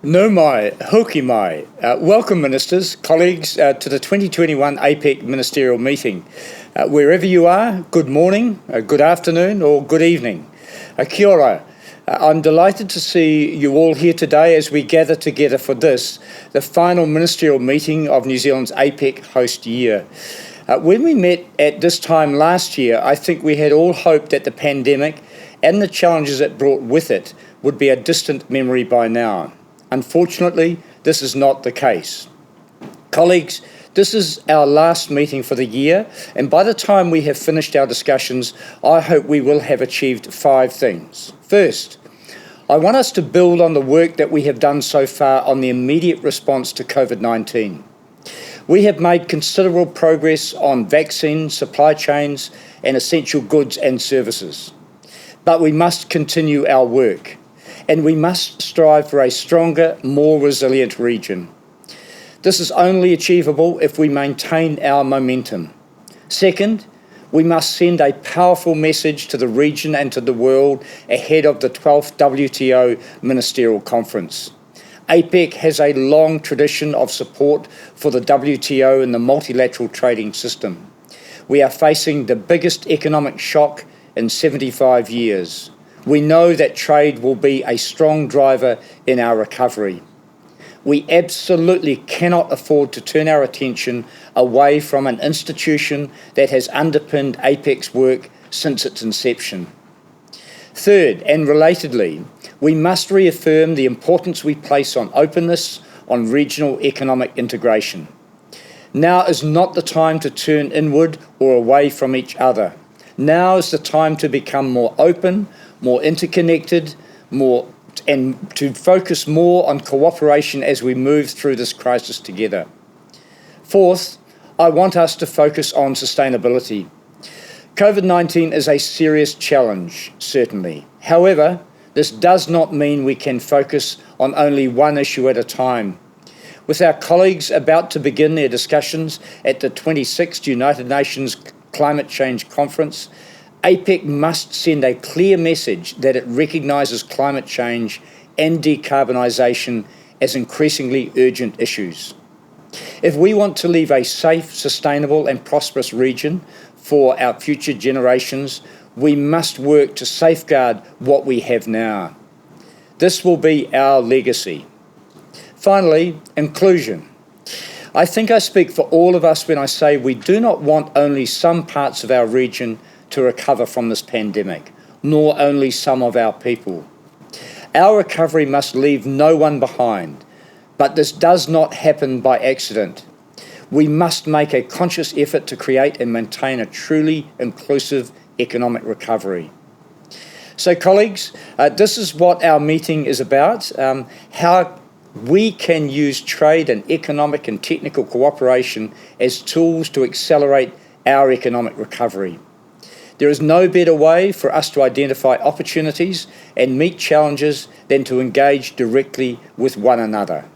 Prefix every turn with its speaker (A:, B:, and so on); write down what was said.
A: No mai, hoki mai. Welcome, Ministers, colleagues, to the 2021 APEC Ministerial Meeting. Wherever you are, good morning, good afternoon or good evening. Kia ora. I'm delighted to see you all here today as we gather together for this, the final ministerial meeting of New Zealand's APEC host year. When we met at this time last year, I think we had all hoped that the pandemic and the challenges it brought with it would be a distant memory by now. Unfortunately, this is not the case. Colleagues, this is our last meeting for the year, and by the time we have finished our discussions, I hope we will have achieved 5 things. First, I want us to build on the work that we have done so far on the immediate response to COVID-19. We have made considerable progress on vaccines, supply chains, and essential goods and services. But we must continue our work, and we must strive for a stronger, more resilient region. This is only achievable if we maintain our momentum. Second, we must send a powerful message to the region and to the world ahead of the 12th WTO Ministerial Conference. APEC has a long tradition of support for the WTO and the multilateral trading system. We are facing the biggest economic shock in 75 years. We know that trade will be a strong driver in our recovery. We absolutely cannot afford to turn our attention away from an institution that has underpinned APEC's work since its inception. Third, and relatedly, we must reaffirm the importance we place on openness, on regional economic integration. Now is not the time to turn inward or away from each other. Now is the time to become more open, more interconnected, and to focus more on cooperation as we move through this crisis together. Fourth, I want us to focus on sustainability. COVID-19 is a serious challenge, certainly. However, this does not mean we can focus on only one issue at a time. With our colleagues about to begin their discussions at the 26th United Nations Climate Change Conference, APEC must send a clear message that it recognises climate change and decarbonisation as increasingly urgent issues. If we want to leave a safe, sustainable and prosperous region for our future generations, we must work to safeguard what we have now. This will be our legacy. Finally, inclusion. I think I speak for all of us when I say we do not want only some parts of our region to recover from this pandemic, nor only some of our people. Our recovery must leave no one behind, but this does not happen by accident. We must make a conscious effort to create and maintain a truly inclusive economic recovery. So colleagues, this is what our meeting is about, how we can use trade and economic and technical cooperation as tools to accelerate our economic recovery. There is no better way for us to identify opportunities and meet challenges than to engage directly with one another.